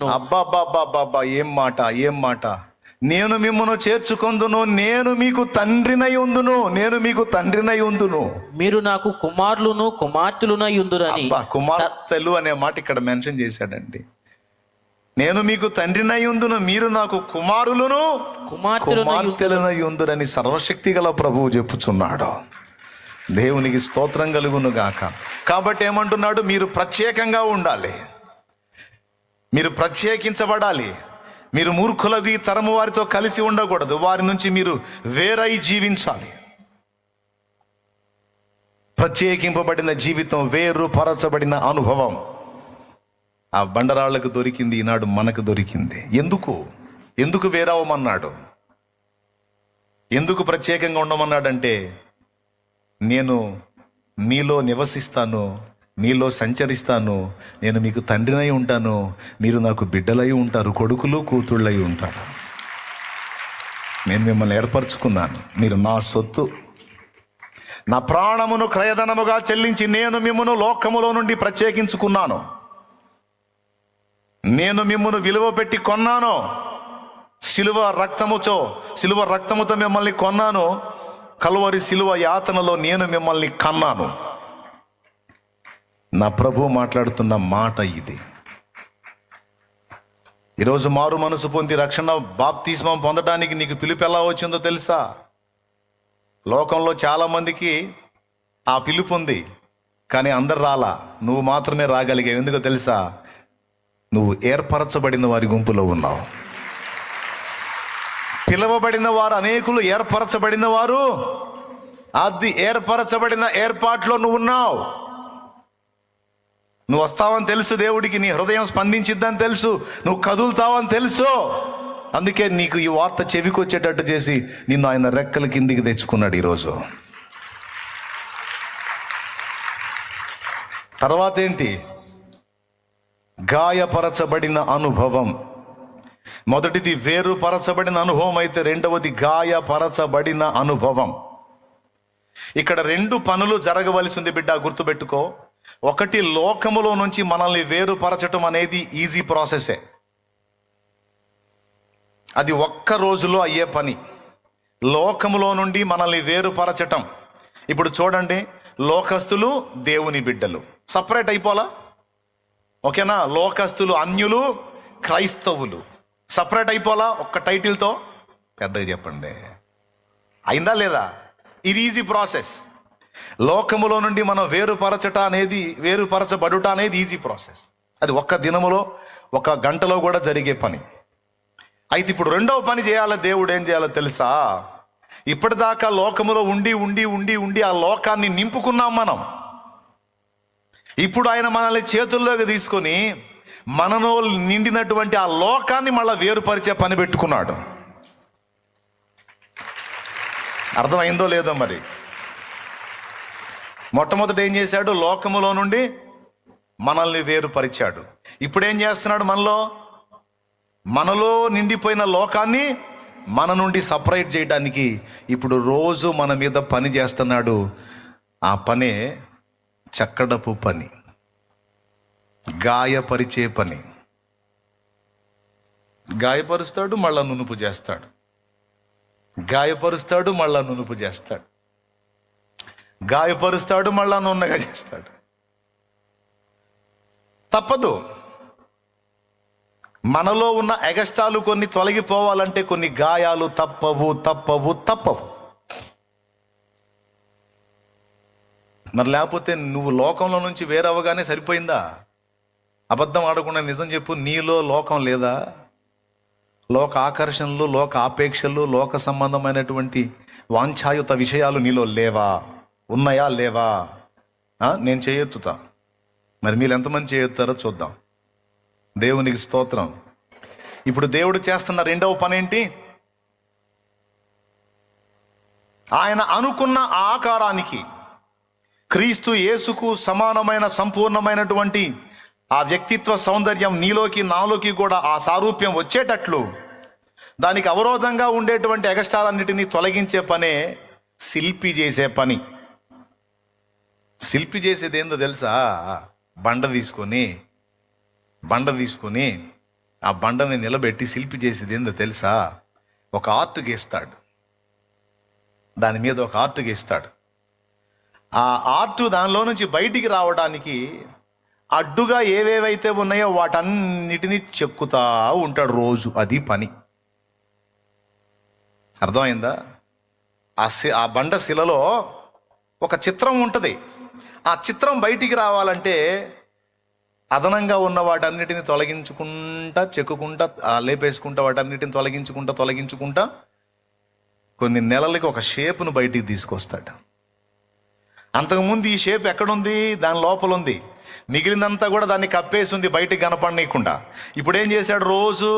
అబ్బాబ్బాబ్బాబ్బా, ఏం మాట, ఏం మాట! నేను మిమ్మును చేర్చుకొందును, నేను మీకు తండ్రినై ఉందును, నేను మీకు తండ్రినై ఉందును. మీరు నాకు కుమారులను కుమార్తెలునై ఉందురని. కుమార్తెలు అనే మాట ఇక్కడ మెన్షన్ చేశాడండి. నేను మీకు తండ్రినై ఉందును, మీరు నాకు కుమారులను కుమార్తెలనై ఉందురని సర్వశక్తి గల ప్రభువు చెప్పుచున్నాడు. దేవునికి స్తోత్రం కలుగును గాక. కాబట్టి ఏమంటున్నాడు? మీరు ప్రత్యేకంగా ఉండాలి, మీరు ప్రత్యేకించబడాలి. మీరు మూర్ఖులవి తరము వారితో కలిసి ఉండకూడదు, వారి నుంచి మీరు వేరై జీవించాలి. ప్రత్యేకింపబడిన జీవితం, వేరుపరచబడిన అనుభవం ఆ బండరాళ్లకు దొరికింది, ఈనాడు మనకు దొరికింది. ఎందుకు వేరవమన్నాడు? ఎందుకు ప్రత్యేకంగా ఉండమన్నాడంటే, నేను మీలో నివసిస్తాను, మీలో సంచరిస్తాను, నేను మీకు తండ్రినై ఉంటాను, మీరు నాకు బిడ్డలై ఉంటారు, కొడుకులు కూతుళ్ళై ఉంటారు. నేను మిమ్మల్ని ఏర్పరచుకున్నాను, మీరు నా సొత్తు. నా ప్రాణమును క్రయధనముగా చెల్లించి నేను మిమ్మును లోకములో నుండి ప్రత్యేకించుకున్నాను. నేను మిమ్మును విలువ పెట్టి కొన్నాను. సిలువ రక్తముతో మిమ్మల్ని కొన్నాను. కలువరి సిలువ యాతనలో నేను మిమ్మల్ని కన్నాను. నా ప్రభు మాట్లాడుతున్న మాట ఇది. ఈరోజు మారు మనసు పొంది రక్షణ బాప్తిస్మం పొందడానికి నీకు పిలుపు ఎలా వచ్చిందో తెలుసా? లోకంలో చాలామందికి ఆ పిలుపు ఉంది, కానీ అందరు రాలా. నువ్వు మాత్రమే రాగలిగావు. ఎందుకో తెలుసా? నువ్వు ఏర్పరచబడిన వారి గుంపులో ఉన్నావు. పిలవబడిన వారు అనేకులు, ఏర్పరచబడిన వారు అది ఏర్పరచబడిన ఏర్పాట్లో నువ్వు ఉన్నావు. నువ్వు వస్తావని తెలుసు, దేవుడికి నీ హృదయం స్పందించిద్దని తెలుసు, నువ్వు కదులుతావని తెలుసు. అందుకే నీకు ఈ వార్త చెవికొచ్చేటట్టు చేసి నిన్ను ఆయన రెక్కల కిందికి తెచ్చుకున్నాడు ఈరోజు. తర్వాత ఏంటి? గాయపరచబడిన అనుభవం. మొదటిది వేరుపరచబడిన అనుభవం అయితే, రెండవది గాయపరచబడిన అనుభవం. ఇక్కడ రెండు పనులు జరగవలసి ఉంది బిడ్డ, గుర్తుపెట్టుకో. ఒకటి, లోకములో నుంచి మనల్ని వేరుపరచటం అనేది ఈజీ ప్రాసెసే. అది ఒక్క రోజులో అయ్యే పని. లోకములో నుండి మనల్ని వేరుపరచటం. ఇప్పుడు చూడండి, లోకస్తులు, దేవుని బిడ్డలు సపరేట్ అయిపోలా? ఓకేనా? లోకస్తులు, అన్యులు, క్రైస్తవులు సపరేట్ అయిపోలా ఒక్క టైటిల్తో? పెద్దగా చెప్పండి, అయిందా లేదా? ఇది ఈజీ ప్రాసెస్. లోకములో నుండి మనం వేరుపరచబడుట అనేది ఈజీ ప్రాసెస్. అది ఒక్క దినములో, ఒక గంటలో కూడా జరిగే పని. అయితే ఇప్పుడు రెండవ పని చేయాలి. దేవుడు ఏం చేయాలో తెలుసా? ఇప్పటిదాకా లోకములో ఉండి ఉండి ఉండి ఉండి ఆ లోకాన్ని నింపుకున్నాం మనం. ఇప్పుడు ఆయన మనల్ని చేతుల్లోకి తీసుకొని మనలో నిండినటువంటి ఆ లోకాన్ని మళ్ళీ వేరుపరిచే పని పెట్టుకున్నాడు. అర్థమైందో లేదో మరి? మొట్టమొదట ఏం చేశాడు? లోకములో నుండి మనల్ని వేరుపరిచాడు. ఇప్పుడు ఏం చేస్తున్నాడు? మనలో నిండిపోయిన లోకాన్ని మన నుండి సపరేట్ చేయడానికి ఇప్పుడు రోజు మన మీద పని చేస్తున్నాడు. ఆ పనే చక్కడపు పని, గాయపరిచే పని. గాయపరుస్తాడు, మళ్ళా నునుపు చేస్తాడు. గాయపరుస్తాడు, మళ్ళా నునుపు చేస్తాడు. గాయపరుస్తాడు, మళ్ళా నున్నగా చేస్తాడు. తప్పదు. మనలో ఉన్న ఎగస్టాలు కొన్ని తొలగిపోవాలంటే కొన్ని గాయాలు తప్పవు. మరి లేకపోతే నువ్వు లోకంలో నుంచి వేరవగానే సరిపోయిందా? అబద్ధం ఆడకుండా నిజం చెప్పు. నీలో లోకం లేదా? లోక ఆకర్షణలు, లోక ఆపేక్షలు, లోక సంబంధమైనటువంటి వాంఛాయుత విషయాలు నీలో లేవా? ఉన్నాయా? లేవా? నేను చేయెత్తుతా. మరి మీరు ఎంతమంది చేయెత్తారో చూద్దాం. దేవునికి స్తోత్రం. ఇప్పుడు దేవుడు చేస్తున్న రెండవ పని ఏంటి? ఆయన అనుకున్న ఆకారానికి, క్రీస్తు యేసుకు సమానమైన సంపూర్ణమైనటువంటి ఆ వ్యక్తిత్వ సౌందర్యం నీలోకి నాలోకి కూడా ఆ సారూప్యం వచ్చేటట్లు దానికి అవరోధంగా ఉండేటువంటి ఎగస్టాలన్నిటినీ తొలగించే పనే శిల్పి చేసే పని. శిల్పి చేసేది ఏందో తెలుసా? బండ తీసుకొని ఆ బండని నిలబెట్టి శిల్పి చేసేది ఏందో తెలుసా? ఒక ఆర్ట్ గీస్తాడు, దాని మీద ఒక ఆర్ట్ గీస్తాడు. ఆ ఆర్ట్ దానిలో నుంచి బయటికి రావడానికి అడ్డుగా ఏవేవైతే ఉన్నాయో వాటన్నిటినీ చెక్కుతా ఉంటాడు రోజు. అది పని. అర్థమైందా? ఆ బండ శిలలో ఒక చిత్రం ఉంటుంది. ఆ చిత్రం బయటికి రావాలంటే అదనంగా ఉన్న వాటన్నిటిని తొలగించుకుంటా, చెక్కుకుంటా, లేపేసుకుంటా, వాటన్నిటిని తొలగించుకుంటా కొన్ని నెలలకి ఒక షేపును బయటికి తీసుకొస్తాడు. అంతకుముందు ఈ షేప్ ఎక్కడుంది? దాని లోపల ఉంది. మిగిలినంతా కూడా దాన్ని కప్పేసి ఉంది, బయటికి కనపడనీయకుండా. ఇప్పుడు ఏం చేశాడు? రోజు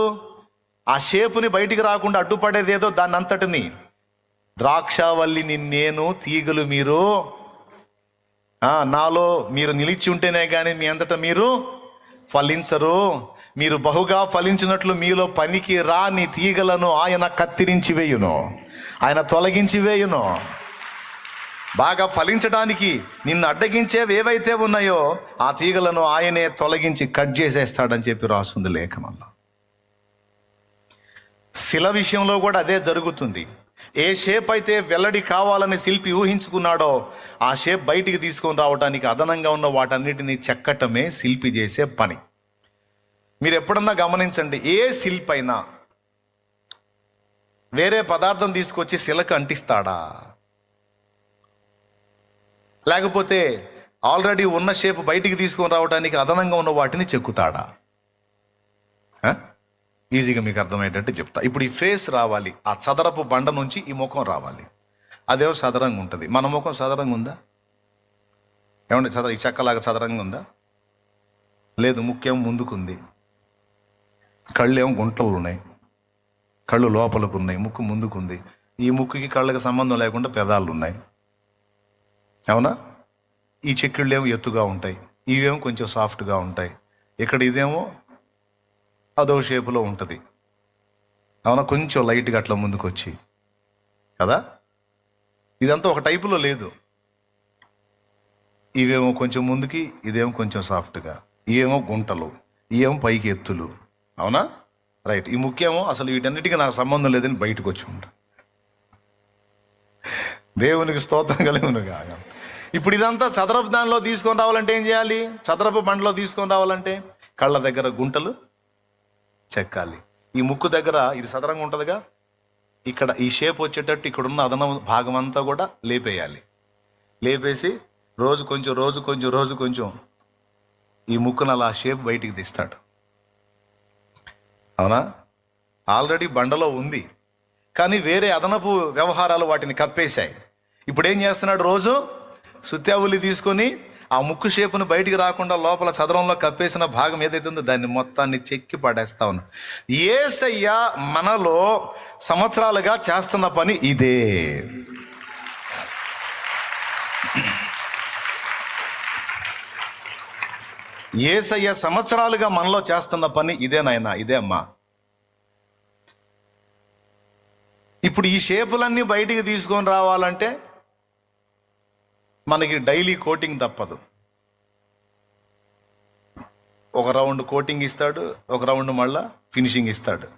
ఆ షేపుని బయటికి రాకుండా అడ్డుపడేదేదో దాన్ని అంతటిని, ద్రాక్షావల్లిని నేను, తీగలు మీరు, నాలో మీరు నిలిచి ఉంటేనే కానీ మీ అంతటా మీరు ఫలించరు. మీరు బహుగా ఫలించినట్లు మీలో పనికి రాని తీగలను ఆయన కత్తిరించి వేయును, ఆయన తొలగించి వేయును. బాగా ఫలించడానికి నిన్ను అడ్డగించేవి ఏవైతే ఉన్నాయో ఆ తీగలను ఆయనే తొలగించి కట్ చేసేస్తాడని చెప్పి రాస్తుంది లేఖనంలో. శిల విషయంలో కూడా అదే జరుగుతుంది. ఏ షేప్ అయితే వెల్లడి కావాలని శిల్పి ఊహించుకున్నాడో ఆ షేప్ బయటికి తీసుకొని రావడానికి అదనంగా ఉన్న వాటన్నిటిని చెక్కటమే శిల్పి చేసే పని. మీరు ఎప్పుడన్నా గమనించండి, ఏ శిల్పి అయినా వేరే పదార్థం తీసుకొచ్చి శిలకు అంటిస్తాడా? లేకపోతే ఆల్రెడీ ఉన్న షేప్ బయటికి తీసుకొని రావడానికి అదనంగా ఉన్న వాటిని చెక్కుతాడా? ఈజీగా మీకు అర్థమయ్యేటట్టు చెప్తా. ఇప్పుడు ఈ ఫేస్ రావాలి, ఆ చదరపు బండ నుంచి ఈ ముఖం రావాలి. అదేమో చదరంగా ఉంటుంది. మన ముఖం చదరంగా ఉందా? ఏమంటే ఈ చెక్కలాగా చదరంగా ఉందా? లేదు. ముఖ్యం ముందుకుంది, కళ్ళు ఏమో గుంటలు ఉన్నాయి, కళ్ళు లోపలకు ఉన్నాయి, ముక్కు ముందుకుంది. ఈ ముక్కుకి కళ్ళకి సంబంధం లేకుండా పెదాలు ఉన్నాయి, అవునా? ఈ చెక్కిళ్ళు ఏమో ఎత్తుగా ఉంటాయి, ఇవేమో కొంచెం సాఫ్ట్గా ఉంటాయి. ఇక్కడ ఇదేమో అదో షేపులో ఉంటుంది, అవునా? కొంచెం లైట్గా అట్లా ముందుకు వచ్చి కదా. ఇదంతా ఒక టైపులో లేదు. ఇవేమో కొంచెం ముందుకి, ఇదేమో కొంచెం సాఫ్ట్గా, ఇవేమో గుంటలు, ఇవేమో పైకి ఎత్తులు, అవునా? రైట్. ఈ ముఖ్యమో అసలు వీటన్నిటికీ నాకు సంబంధం లేదని బయటకు వచ్చి ఉంటా. దేవునికి స్తోత్రం కలుగును గాక. ఇప్పుడు ఇదంతా చదరపు దానిలో తీసుకొని రావాలంటే ఏం చేయాలి? చదరపు బండలో తీసుకొని రావాలంటే కళ్ళ దగ్గర గుంటలు చెక్కాలి. ఈ ముక్కు దగ్గర ఇది సదరంగా ఉంటుందిగా, ఇక్కడ ఈ షేప్ వచ్చేటట్టు ఇక్కడున్న అదనం భాగం అంతా కూడా లేపేయాలి. లేపేసి రోజు కొంచెం ఈ ముక్కును అలా షేప్ బయటికి తీస్తాడు, అవునా? ఆల్రెడీ బండలో ఉంది, కానీ వేరే అదనపు వ్యవహారాలు వాటిని కప్పేశాయి. ఇప్పుడు ఏం చేస్తున్నాడు? రోజు సుత్యావులి తీసుకొని ఆ ముక్కు షేపును బయటికి రాకుండా లోపల చదరంలో కప్పేసిన భాగం ఏదైతే ఉందో దాన్ని మొత్తాన్ని చెక్కి పడేస్తా ఉన్నా. యేసయ్య మనలో సంవత్సరాలుగా చేస్తున్న పని ఇదే. యేసయ్య సంవత్సరాలుగా మనలో చేస్తున్న పని ఇదే నాయనా, ఇదే అమ్మా. ఇప్పుడు ఈ షేపులన్నీ బయటికి తీసుకొని రావాలంటే మనకి డైలీ కోటింగ్ తప్పదు. ఒక రౌండ్ కోటింగ్ ఇస్తాడు, ఒక రౌండ్ మళ్ళా ఫినిషింగ్ ఇస్తాడు.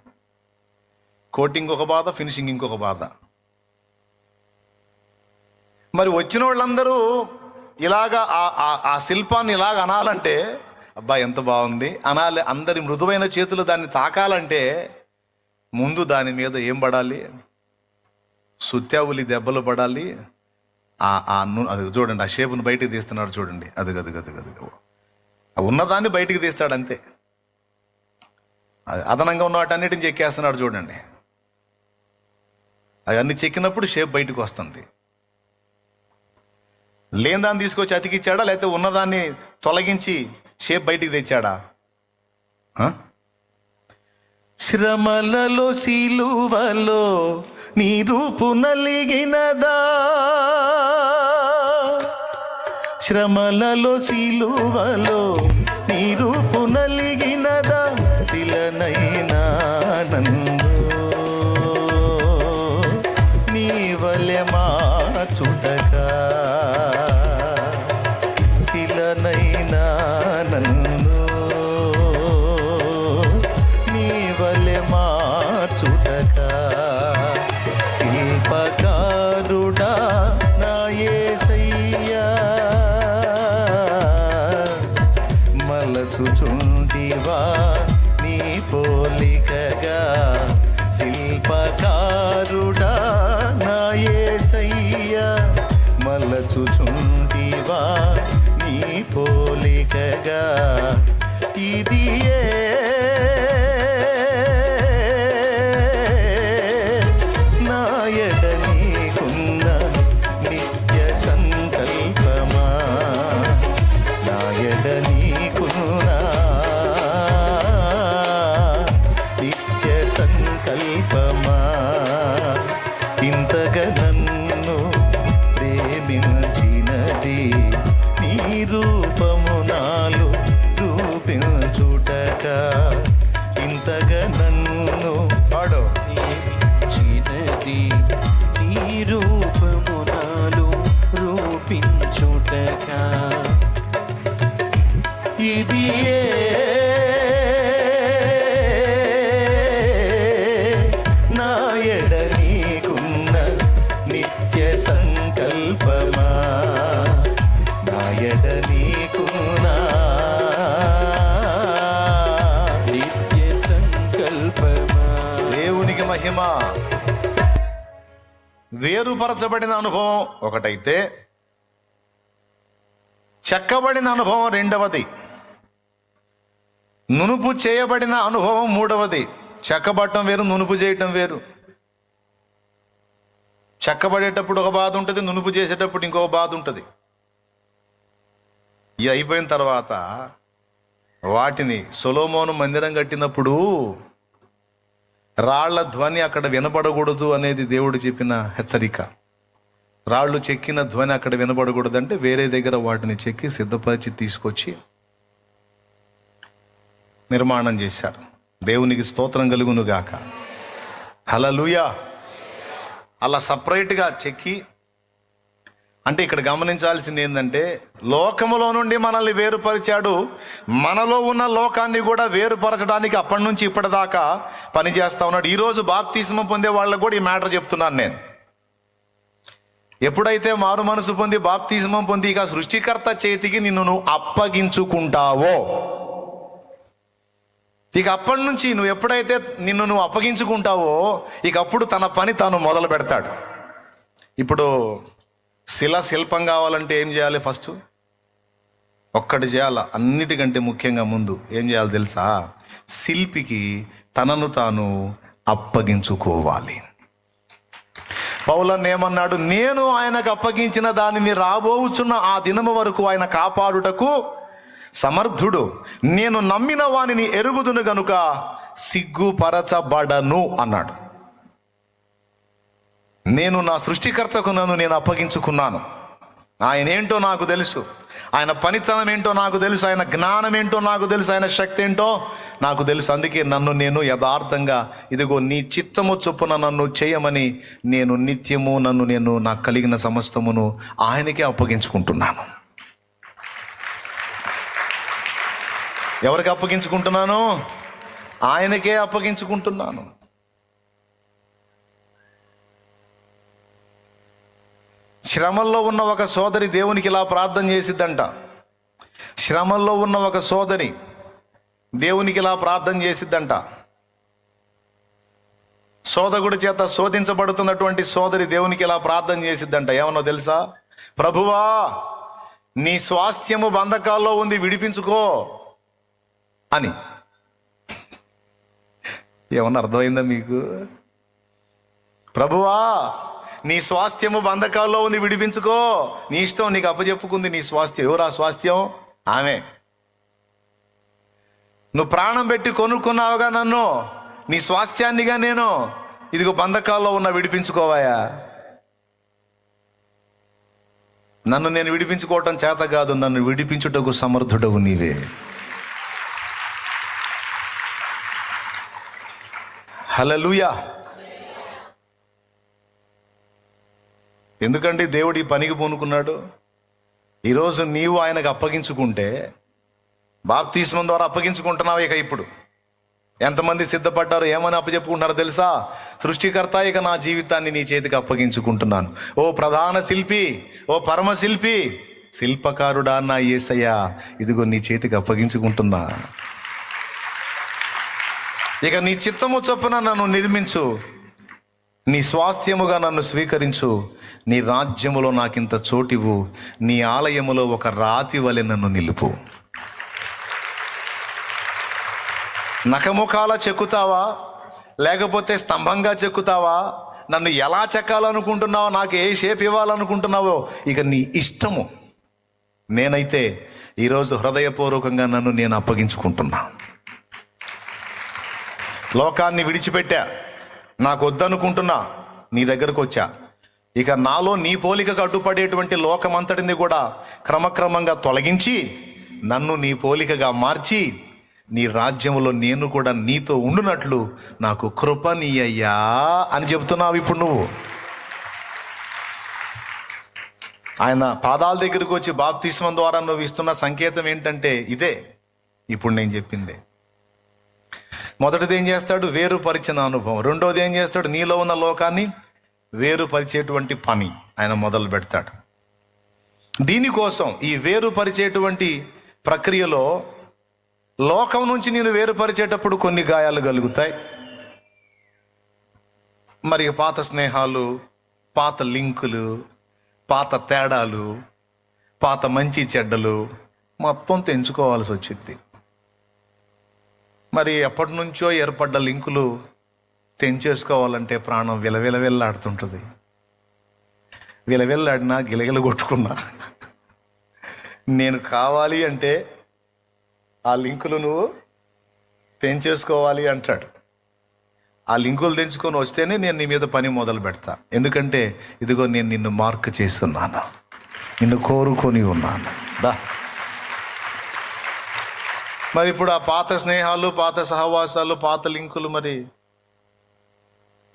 కోటింగ్ ఒక బాధ, ఫినిషింగ్ ఇంకొక బాధ. మరి వచ్చిన వాళ్ళందరూ ఇలాగా ఆ శిల్పాన్ని ఇలాగ అనాలంటే, అబ్బా ఎంత బాగుంది అనాలి. అందరి మృదువైన చేతులు దాన్ని తాకాలంటే ముందు దాని మీద ఏం పడాలి? సుత్యావులి దెబ్బలు పడాలి. అది చూడండి, ఆ షేపును బయటికి తీస్తున్నాడు చూడండి, అది ఉన్నదాన్ని బయటికి తీస్తాడు అంతే. అదనంగా ఉన్న వాటన్నిటిని చెక్కేస్తున్నాడు చూడండి. అవన్నీ చెక్కినప్పుడు షేప్ బయటకు వస్తుంది. లేని దాన్ని తీసుకొచ్చి అతికిచ్చాడా, లేకపోతే ఉన్నదాన్ని తొలగించి షేప్ బయటికి తెచ్చాడా? శ్రమలలో సిలువలో నీ రూపు నలిగినదా, శ్రమలలో సిలువలో నీ రూపు నలిగినదా, శిలనైనా నందు నీ వలె మార్చుటకా, శిలనైనా నందు నీ ఇది నాయడ నీకున్న నిత్య సంకల్పమా, నాయడ నీకున్న నిత్య సంకల్పమా, ఇంతగా నన్ను ప్రేమించినది నీ రూపము నాలో రూపించుటక, ఇంతగా నన్ను పాడు ప్రేమించినది నీ రూపము నాలో రూపించుటక, ఇది నాయడ నీకున్న నిత్య సంకల్పమా, నాయడ నీకున్న నిత్య సంకల్పమా. దేవునికి మహిమ. వేరుపరచబడిన అనుభవం ఒకటైతే, చెక్కబడిన అనుభవం రెండవది, నునుపు చేయబడిన అనుభవం మూడవది. చెక్కబడటం వేరు, నునుపు చేయటం వేరు. చెక్కబడేటప్పుడు ఒక బాధ ఉంటుంది, నునుపు చేసేటప్పుడు ఇంకొక బాధ ఉంటుంది. ఇది అయిపోయిన తర్వాత వాటిని సొలొమోను మందిరం కట్టినప్పుడు రాళ్ల ధ్వని అక్కడ వినపడకూడదు అనేది దేవుడు చెప్పిన హెచ్చరిక. రాళ్ళు చెక్కిన ధ్వని అక్కడ వినపడకూడదు అంటే వేరే దగ్గర వాటిని చెక్కి సిద్ధపరిచి తీసుకొచ్చి నిర్మాణం చేశారు. దేవునికి స్తోత్రం కలుగును గాక. హల్లెలూయా. అలా సపరేట్గా చెక్కి, అంటే ఇక్కడ గమనించాల్సింది ఏంటంటే, లోకములో నుండి మనల్ని వేరుపరిచాడు, మనలో ఉన్న లోకాన్ని కూడా వేరుపరచడానికి అప్పటి నుంచి ఇప్పటిదాకా పనిచేస్తా ఉన్నాడు. ఈరోజు బాప్తిస్మం పొందే వాళ్ళకు కూడా ఈ మ్యాటర్ చెప్తున్నాను నేను. ఎప్పుడైతే మారు మనసు పొంది బాప్తిస్మం పొంది ఇక సృష్టికర్త చేతికి నిన్ను నువ్వు అప్పగించుకుంటావో, ఇక అప్పటి నుంచి నువ్వు ఎప్పుడైతే నిన్ను నువ్వు అప్పగించుకుంటావో, ఇక అప్పుడు తన పని తాను మొదలు పెడతాడు. ఇప్పుడు శిల్పం కావాలంటే ఏం చేయాలి? ఫస్ట్ ఒక్కటి చేయాల, అన్నిటికంటే ముఖ్యంగా ముందు ఏం చేయాలి తెలుసా? శిల్పికి తనను తాను అప్పగించుకోవాలి. పౌలన్ ఏమన్నాడు? నేను ఆయనకు అప్పగించిన దానిని రాబోచున్న ఆ దినము వరకు ఆయన కాపాడుటకు సమర్థుడు, నేను నమ్మిన వానిని ఎరుగుదును గనుక సిగ్గుపరచబడను అన్నాడు. నేను నా సృష్టికర్తకు నేను అప్పగించుకున్నాను. ఆయన ఏంటో నాకు తెలుసు, ఆయన పనితనం ఏంటో నాకు తెలుసు, ఆయన జ్ఞానం ఏంటో నాకు తెలుసు, ఆయన శక్తి ఏంటో నాకు తెలుసు. అందుకే నన్ను నేను యథార్థంగా, ఇదిగో నీ చిత్తము చొప్పున నన్ను చేయమని నేను నిత్యము నేను నాకు కలిగిన సమస్తమును ఆయనకే అప్పగించుకుంటున్నాను. ఎవరికి అప్పగించుకుంటున్నాను? ఆయనకే అప్పగించుకుంటున్నాను. శ్రమల్లో ఉన్న ఒక సోదరి దేవునికి ఇలా ప్రార్థన చేసిద్దంట. శ్రమల్లో ఉన్న ఒక సోదరి దేవునికి ఇలా ప్రార్థన చేసిద్దంట. సోదరుడి చేత శోధించబడుతున్నటువంటి సోదరి దేవునికి ఇలా ప్రార్థన చేసిద్దంట. ఏమన్నా తెలుసా? ప్రభువా, నీ స్వాస్థ్యము బంధకాల్లో ఉంది, విడిపించుకో అని. ఏమన్నా అర్థమైందా మీకు? ప్రభువా, నీ స్వాస్థ్యము బంధకాల్లో ఉంది, విడిపించుకో. నీ ఇష్టం, నీకు అప్పచెప్పుకుంది నీ స్వాస్థ్యం. ఎవరు ఆ స్వాస్థ్యం? ఆమె. నువ్వు ప్రాణం పెట్టి కొనుక్కున్నావుగా నన్ను, నీ స్వాస్థ్యాన్నిగా నేను, ఇదిగో బంధకాల్లో ఉన్న, విడిపించుకోవాయా. నన్ను నేను విడిపించుకోవటం చేత కాదు, నన్ను విడిపించుటకు సమర్థుడవు నీవే. హల్లెలూయా. ఎందుకంటే దేవుడు ఈ పనికి పూనుకున్నాడు. ఈరోజు నీవు ఆయనకు అప్పగించుకుంటే, బాప్తిస్మం ద్వారా అప్పగించుకుంటున్నావు. ఇక ఇప్పుడు ఎంతమంది సిద్ధపడ్డారు, ఏమని అప్పచెప్పుకుంటారో తెలుసా? సృష్టికర్త, ఇక నా జీవితాన్ని నీ చేతికి అప్పగించుకుంటున్నాను. ఓ ప్రధాన శిల్పి, ఓ పరమశిల్పి, శిల్పకారుడా నా యేసయ్యా, ఇదిగో నీ చేతికి అప్పగించుకుంటున్నా. ఇక నీ చిత్తము చొప్పున నన్ను నిర్మించు, నీ స్వాస్థ్యముగా నన్ను స్వీకరించు, నీ రాజ్యములో నాకింత చోటివు, నీ ఆలయములో ఒక రాతి వలె నన్ను నిలుపు. నఖముఖాల చెక్కుతావా, లేకపోతే స్తంభంగా చెక్కుతావా, నన్ను ఎలా చెక్కాలనుకుంటున్నావో, నాకు ఏ షేప్ ఇవ్వాలనుకుంటున్నావో ఇక నీ ఇష్టము. నేనైతే ఈరోజు హృదయపూర్వకంగా నన్ను నేను అప్పగించుకుంటున్నా. లోకాన్ని విడిచిపెట్టా, నాకు వద్దనుకుంటున్నా, నీ దగ్గరకు వచ్చా. ఇక నాలో నీ పోలికకు అడ్డుపడేటువంటి లోకమంతటిని కూడా క్రమక్రమంగా తొలగించి నన్ను నీ పోలికగా మార్చి నీ రాజ్యంలో నేను కూడా నీతో ఉండునట్లు నాకు కృప నీయ్యా అని చెబుతున్నావు ఇప్పుడు నువ్వు. ఆయన పాదాల దగ్గరకు వచ్చి బాప్తిస్మం ద్వారా నువ్వు ఇస్తున్న సంకేతం ఏంటంటే ఇదే ఇప్పుడు నేను చెప్పిందే. మొదటిది ఏం చేస్తాడు? వేరుపరిచిన అనుభవం. రెండోది ఏం చేస్తాడు? నీలో ఉన్న లోకాన్ని వేరుపరిచేటువంటి పని ఆయన మొదలు పెడతాడు. దీనికోసం ఈ వేరుపరిచేటువంటి ప్రక్రియలో లోకం నుంచి నేను వేరుపరిచేటప్పుడు కొన్ని గాయాలు కలుగుతాయి. మరి పాత స్నేహాలు, పాత లింకులు, పాత తేడాలు, పాత మంచి చెడ్డలు మొత్తం తెంచుకోవాల్సి వచ్చింది. మరి ఎప్పటి నుంచో ఏర్పడ్డ లింకులు తెంచేసుకోవాలంటే ప్రాణం విలవిలవిల్లాడుతుంటుంది. విలవిల్లాడినా గిలగిల కొట్టుకున్నా నేను కావాలి అంటే ఆ లింకులు నువ్వు తెంచేసుకోవాలి అంటాడు. ఆ లింకులు తెంచుకొని వస్తేనే నేను నీ మీద పని మొదలు పెడతా. ఎందుకంటే ఇదిగో నేను నిన్ను మార్క్ చేస్తున్నాను, నిన్ను కోరుకొని ఉన్నాను. దా మరి ఇప్పుడు ఆ పాత స్నేహాలు, పాత సహవాసాలు, పాత లింకులు మరి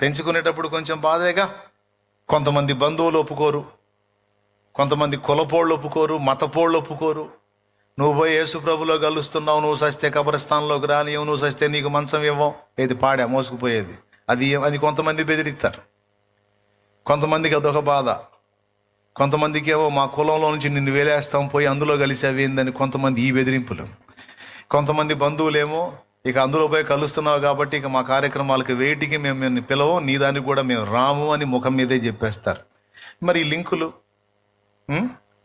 తెంచుకునేటప్పుడు కొంచెం బాధేగా. కొంతమంది బంధువులు ఒప్పుకోరు, కొంతమంది కులపోళ్ళు ఒప్పుకోరు, మతపోళ్ళు ఒప్పుకోరు. నువ్వు పోయి యేసు ప్రభులో కలుస్తున్నావు, నువ్వు సస్తే కబరస్థానంలోకి రానివ్వు, నువ్వు సస్తే నీకు మంచం ఇవ్వం, ఏది పాడా మోసుకుపోయేది అది కొంతమంది బెదిరిస్తారు. కొంతమందికి అదొక బాధ. కొంతమందికి ఏమో మా కులంలో నుంచి నిన్ను వేలేస్తాం, పోయి అందులో కలిసేవి ఏందని కొంతమంది ఈ బెదిరింపులు. కొంతమంది బంధువులేమో ఇక అందులో పోయి కలుస్తున్నావు కాబట్టి ఇక మా కార్యక్రమాలకు వేటికి మేము పిలవం, నీ దానికి కూడా మేము రాము అని ముఖం మీదే చెప్పేస్తారు. మరి ఈ లింకులు,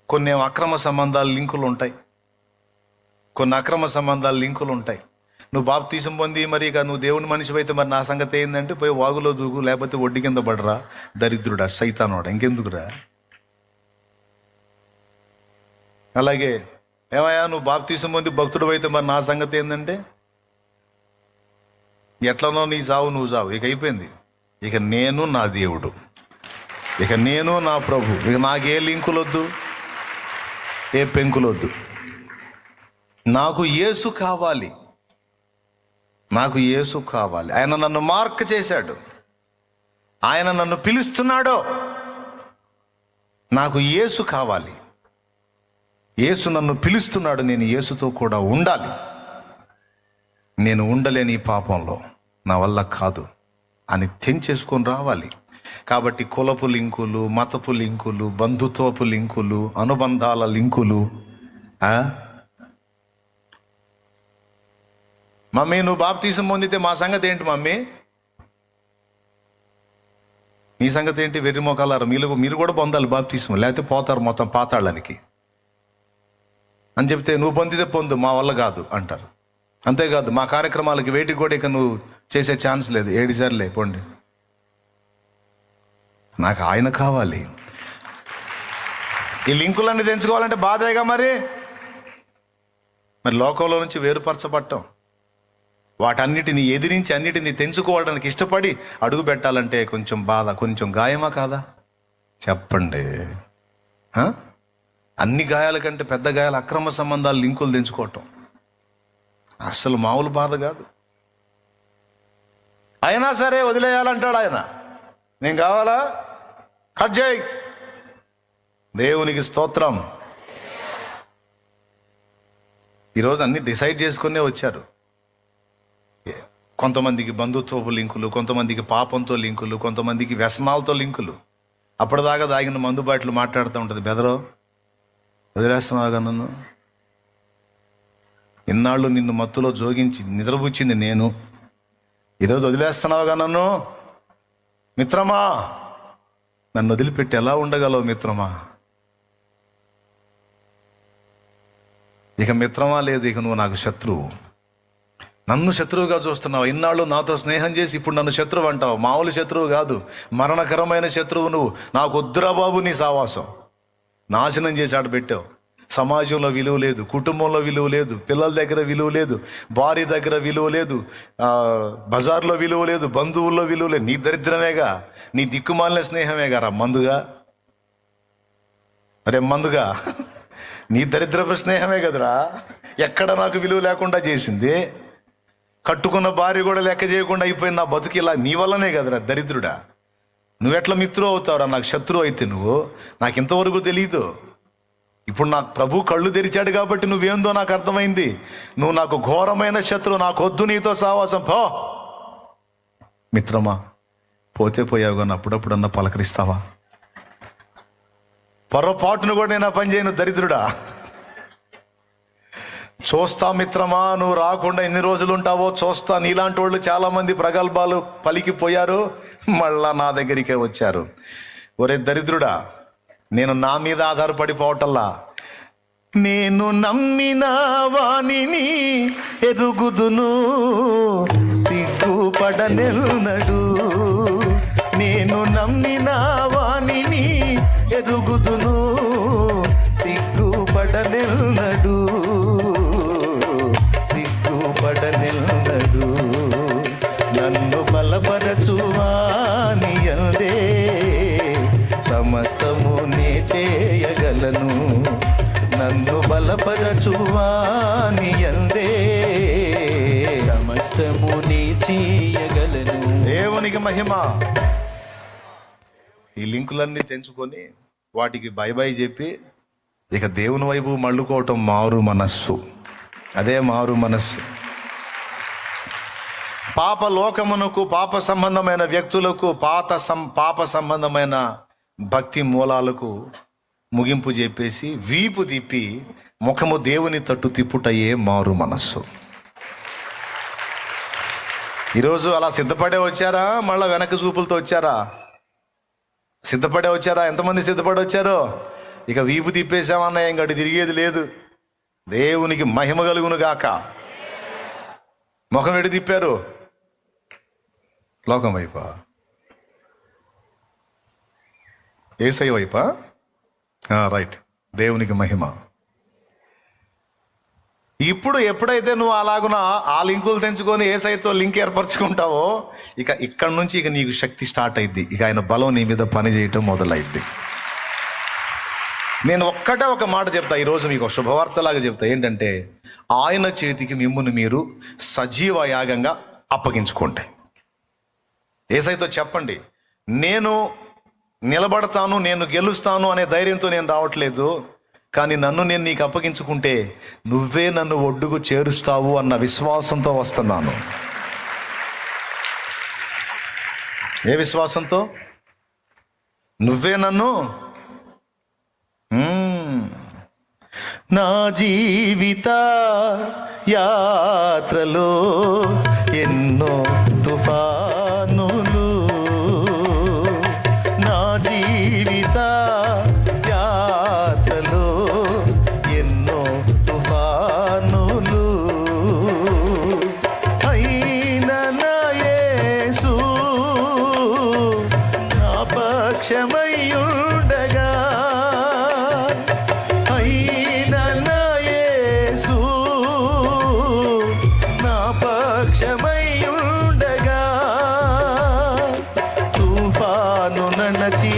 కొన్ని అక్రమ సంబంధాల లింకులు ఉంటాయి, కొన్ని అక్రమ సంబంధాల లింకులు ఉంటాయి. నువ్వు బాప్తీసం పొంది మరి ఇక నువ్వు దేవుని మనిషి అయితే మరి నా సంగతి ఏంటంటే పోయి వాగులో దూకు, లేకపోతే ఒడ్డు కింద పడరా, దరిద్రుడా, సైతానోడా, ఇంకెందుకురా. అలాగే ఏమయ్యా నువ్వు బాప్తీసం పొంది భక్తుడు అయితే మరి నా సంగతి ఏంటంటే ఎట్లనో నీ సావు నువ్వు సావు, ఇక అయిపోయింది. ఇక నేను నా దేవుడు, ఇక నేను నా ప్రభు, ఇక నాకే లింకులొద్దు, ఏ పెంకులొద్దు. నాకు యేసు కావాలి, నాకు యేసు కావాలి. ఆయన నన్ను మార్క్ చేశాడు, ఆయన నన్ను పిలుస్తున్నాడో, నాకు యేసు కావాలి. యేసు నన్ను పిలుస్తున్నాడు, నేను యేసుతో కూడా ఉండాలి. నేను ఉండలేని ఈ పాపంలో, నా వల్ల కాదు అని తెంచేసుకొని రావాలి. కాబట్టి కులపు లింకులు, మతపు లింకులు, బంధుత్వపు లింకులు, అనుబంధాల లింకులు. మమ్మీ నువ్వు బాప్తీసం పొందితే మా సంగతి ఏంటి మమ్మీ, మీ సంగతి ఏంటి, వెర్రి మోకాలారు, మీరు కూడా పొందాలి బాప్తీసం, లేకపోతే పోతారు మొత్తం పాతాళానికి అని చెప్తే నువ్వు పొందితే పొందు, మా వల్ల కాదు అంటారు. అంతేకాదు మా కార్యక్రమాలకి వేటికి కూడా ఇక నువ్వు చేసే ఛాన్స్ లేదు, 7 సార్లే పోండి. నాకు ఆయన కావాలి. ఈ లింకులన్నీ తెంచుకోవాలంటే బాధేగా. మరి లోకంలో నుంచి వేరుపరచబడటం, వాటన్నిటిని ఎదిరించి అన్నిటిని తెంచుకోవడానికి ఇష్టపడి అడుగు పెట్టాలంటే కొంచెం బాధ, కొంచెం గాయమా కాదా చెప్పండి. అన్ని గాయాల కంటే పెద్ద గాయాలు అక్రమ సంబంధాలు, లింకులు తెంచుకోవటం అసలు మామూలు బాధ కాదు. అయినా సరే వదిలేయాలంటాడు ఆయన. నేను కావాలా, కట్ చేయి. దేవునికి స్తోత్రం. ఈరోజు అన్ని డిసైడ్ చేసుకునే వచ్చారు. కొంతమందికి బంధుత్వపు లింకులు, కొంతమందికి పాపంతో లింకులు, కొంతమందికి వ్యసనాలతో లింకులు. అప్పటిదాకా దాగిన మందు బాటలు మాట్లాడుతూ ఉంటుంది, బెదరో వదిలేస్తున్నావుగా నన్ను, ఇన్నాళ్ళు నిన్ను మత్తులో జోగించి నిద్రపుచ్చింది నేను, ఈరోజు వదిలేస్తున్నావుగా నన్ను. మిత్రమా నన్ను వదిలిపెట్టి ఎలా ఉండగలవు మిత్రమా? ఇక మిత్రమా లేదు, ఇక నువ్వు నాకు శత్రువు. నన్ను శత్రువుగా చూస్తున్నావు. ఇన్నాళ్ళు నాతో స్నేహం చేసి ఇప్పుడు నన్ను శత్రువు అంటావు. మామూలు శత్రువు కాదు, మరణకరమైన శత్రువు నువ్వు. నాకు వద్దురా బాబు నీ సావాసం. నాశనం చేసి ఆడ పెట్టావు. సమాజంలో విలువ లేదు, కుటుంబంలో విలువ లేదు, పిల్లల దగ్గర విలువ లేదు, భార్య దగ్గర విలువ లేదు, బజార్లో విలువ లేదు, బంధువుల్లో విలువ లేదు. నీ దరిద్రమేగా, నీ దిక్కుమాలిన స్నేహమేగా రా మందుగా. అరే మందుగా, నీ దరిద్రపు స్నేహమే కదరా ఎక్కడ నాకు విలువ లేకుండా చేసింది. కట్టుకున్న భార్య కూడా లెక్క చేయకుండా అయిపోయింది నా బతుకు. ఇలా నీ వల్లనే కదరా దరిద్రుడా. నువ్వెట్లా మిత్రువు అవుతావురా నాకు శత్రువు అయితే నువ్వు? నాకు ఇంతవరకు తెలియదు. ఇప్పుడు నాకు ప్రభు కళ్ళు తెరిచాడు కాబట్టి నువ్వేందో నాకు అర్థమైంది. నువ్వు నాకు ఘోరమైన శత్రువు. నాకు వద్దు నీతో సావాసం, పో. మిత్రమా, పోతే పోయావు కానీ అప్పుడప్పుడన్నా పలకరిస్తావా? పొరపాటును కూడా నేను పని చేయను దరిద్రుడా. చూస్తా మిత్రమా, నువ్వు రాకుండా ఎన్ని రోజులు ఉంటావో చూస్తా. నీలాంటి వాళ్ళు చాలామంది ప్రగల్భాలు పలికిపోయారు, మళ్ళా నా దగ్గరికే వచ్చారు. ఒరే దరిద్రుడా, నేను నా మీద ఆధారపడిపోవటల్లా. నేను నమ్మిన వాణిని ఎరుగుదును, సిగ్గుపడనెన్నడు. నేను నమ్మిన వాణిని ఎరుగుదును, సిగ్గుపడనెన్నడు, సిగ్గుపడనెన్నడు. నన్ను బలపరచువాని యందే సమస్తము నే చేయగలను. నన్ను బలపరచువాని యందే సమస్తము నే చేయగలను. దేవునికి మహిమ. ఈ లింకులన్నీ తెంచుకొని వాటికి బై బై చెప్పి ఇక దేవుని వైపు మళ్ళుకోవటం మారు మనస్సు. అదే మారు మనస్సు. పాప లోకమునకు, పాప సంబంధమైన వ్యక్తులకు, పాప సంబంధమైన భక్తి మూలాలకు ముగింపు చెప్పేసి వీపు తిప్పి ముఖము దేవుని తట్టు తిప్పుటయే మారు మనస్సు. ఈరోజు అలా సిద్ధపడే వచ్చారా, మళ్ళా వెనక చూపులతో వచ్చారా? సిద్ధపడే వచ్చారా? ఎంతమంది సిద్ధపడి వచ్చారో? ఇక వీపు తిప్పేసామన్నా ఏం గడి తిరిగేది లేదు. దేవునికి మహిమ కలుగును గాక. ముఖం ఎటు తిప్పారు? లోకం వైపా? యేసయ్య వైపా? రైట్. దేవునికి మహిమ. ఇప్పుడు ఎప్పుడైతే నువ్వు అలాగున ఆ లింకులు తెంచుకొని యేసయ్యతో లింక్ ఏర్పరచుకుంటావో ఇక ఇక్కడ నుంచి ఇక నీకు శక్తి స్టార్ట్ అయింది. ఇక ఆయన బలం నీ మీద పని చేయటం మొదలైద్ది. నేను ఒక్కటే ఒక మాట చెప్తా ఈరోజు, మీకు శుభవార్తలాగా చెప్తా. ఏంటంటే, ఆయన చేతికి మిమ్మును మీరు సజీవ యాగంగా అప్పగించుకోండి. యేసయ్యతో చెప్పండి, నేను నిలబడతాను, నేను గెలుస్తాను అనే ధైర్యంతో నేను రావట్లేదు, కానీ నన్ను నేను నీకు అప్పగించుకుంటే నువ్వే నన్ను ఒడ్డుకు చేరుస్తావు అన్న విశ్వాసంతో వస్తున్నాను. ఏ విశ్వాసంతో? నువ్వే నన్ను నా జీవిత యాత్రలో ఎన్నో తుఫానులు, నా జీవిత యాత్రలో ఎన్నో తుఫానులు, అయినా నా యేసు నా పక్షమయ్యుండగా, అయినా నా యేసు నా పక్షమయ్యుండగా, తుఫాను నడచి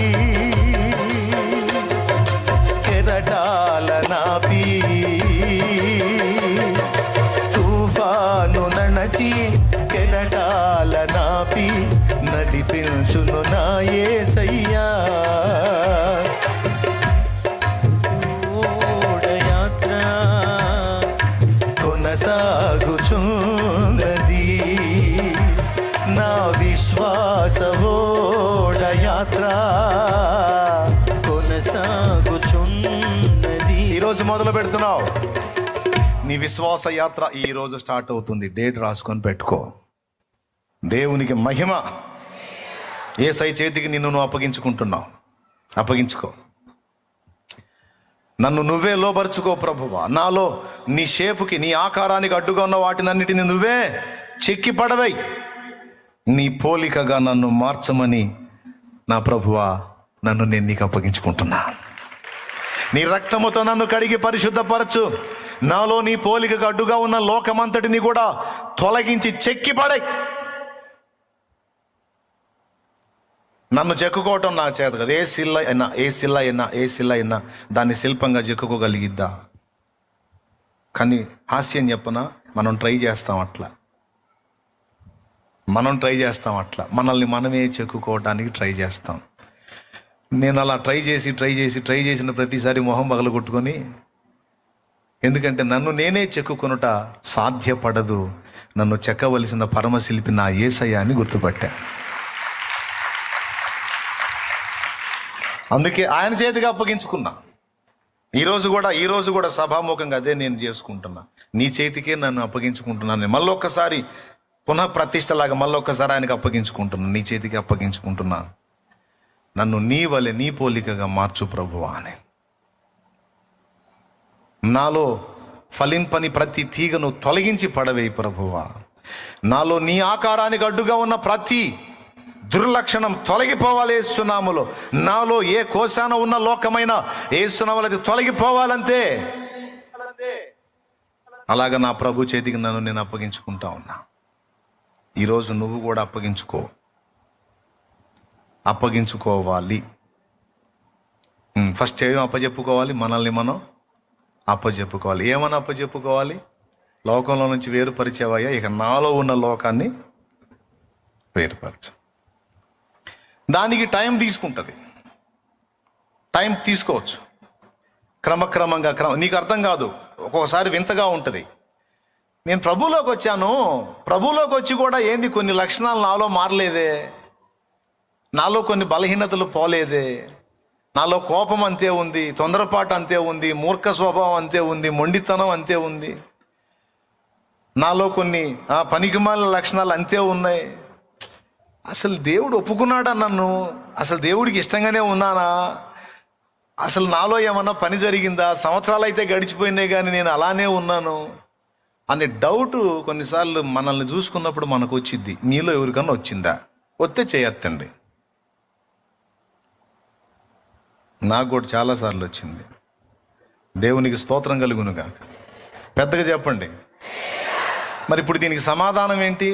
కెరటాల నాపి, తుఫాను నడచి కెరటాల నాపి నడిపించును నా యేసయ్యా. ఓడయాత్ర కొనసాగుచున్నది నా విశ్వాస ఓడయాత్ర కొనసాగుచున్నది. ఈరోజు మొదలు పెడుతున్నావు నీ విశ్వాస యాత్ర. ఈరోజు స్టార్ట్ అవుతుంది. డేట్ రాసుకొని పెట్టుకో. దేవునికి మహిమ. యేసయ్య చేతికి నిన్ను నువ్వు అప్పగించుకుంటున్నావు. అప్పగించుకో. నన్ను నువ్వే లోబరుచుకో ప్రభువా. నాలో నీ షేపుకి, నీ ఆకారానికి అడ్డుగా ఉన్న వాటినన్నిటిని నువ్వే చెక్కి పడవై నీ పోలికగా నన్ను మార్చమని నా ప్రభువా నన్ను నేను నీకు అప్పగించుకుంటున్నా. నీ రక్తముతో నన్ను కడిగి పరిశుద్ధపరచు. నాలో నీ పోలికగా అడ్డుగా ఉన్న లోకమంతటిని కూడా తొలగించి చెక్కి పడై. నన్ను చెక్కుకోవటం నా చేత కదా. ఏ శిల్ల అయినా దాన్ని శిల్పంగా చెక్కుకోగలిగిద్దా? కానీ హాస్యం చెప్పనా, మనం ట్రై చేస్తాం అట్లా. మనల్ని మనమే చెక్కుకోవడానికి ట్రై చేస్తాం. నేను అలా ట్రై చేసిన ప్రతిసారి మొహం పగలగొట్టుకొని, ఎందుకంటే నన్ను నేనే చెక్కుకొనుట సాధ్యపడదు, నన్ను చెక్కవలసిన పరమశిల్పి నా యేసయ్య అని గుర్తుపట్టా. అందుకే ఆయన చేతికి అప్పగించుకున్నా. ఈరోజు కూడా సభాముఖంగా అదే నేను చేసుకుంటున్నా. నీ చేతికే నన్ను అప్పగించుకుంటున్నాను. మళ్ళొక్కసారి పునః ప్రతిష్టలాగా మళ్ళొక్కసారి ఆయనకి అప్పగించుకుంటున్నాను. నీ చేతికి అప్పగించుకుంటున్నాను. నన్ను నీ వలె, నీ పోలికగా మార్చు ప్రభువా అని. నాలో ఫలింపని ప్రతి తీగను తొలగించి పడవేయి ప్రభువా. నాలో నీ ఆకారానికి అడ్డుగా ఉన్న ప్రతి దుర్లక్షణం తొలగిపోవాలి యేసునామములో. నాలో ఏ కోశాన ఉన్న లోకమైన యేసునామములో అది తొలగిపోవాలంతే. అలాగా నా ప్రభు చేతికి నన్ను నేను అప్పగించుకుంటా ఉన్నా. ఈరోజు నువ్వు కూడా అప్పగించుకోవాలి. ఫస్ట్ ఏం అప్పచెప్పుకోవాలి? మనల్ని మనం అప్పచెప్పుకోవాలి. ఏమని అప్పచెప్పుకోవాలి? లోకంలో నుంచి వేరుపరిచేవయ్యా, ఇక నాలో ఉన్న లోకాన్ని వేరుపరచు. దానికి టైం తీసుకుంటుంది. టైం తీసుకోవచ్చు. క్రమక్రమంగా నీకు అర్థం కాదు, ఒక్కొక్కసారి వింతగా ఉంటుంది. నేను ప్రభువులోకి వచ్చాను, ప్రభువులోకి వచ్చి కూడా ఏంది కొన్ని లక్షణాలు నాలో మారలేదే, నాలో కొన్ని బలహీనతలు పోలేదే, నాలో కోపం అంతే ఉంది, తొందరపాటు అంతే ఉంది, మూర్ఖ స్వభావం అంతే ఉంది, మొండితనం అంతే ఉంది, నాలో కొన్ని పనికిమాలిన లక్షణాలు అంతే ఉన్నాయి. అసలు దేవుడు ఒప్పుకున్నాడా నన్ను? అసలు దేవుడికి ఇష్టంగానే ఉన్నానా? అసలు నాలో ఏమన్నా పని జరిగిందా? సంవత్సరాలు అయితే గడిచిపోయినాయి కానీ నేను అలానే ఉన్నాను అనే డౌట్ కొన్నిసార్లు మనల్ని చూసుకున్నప్పుడు మనకు వచ్చింది. మీలో ఎవరికన్నా వచ్చిందా? వస్తే చేయొద్దండి. నాకు కూడా చాలాసార్లు వచ్చింది. దేవునికి స్తోత్రం కలుగునుగా. పెద్దగా చెప్పండి. మరి ఇప్పుడు దీనికి సమాధానం ఏంటి?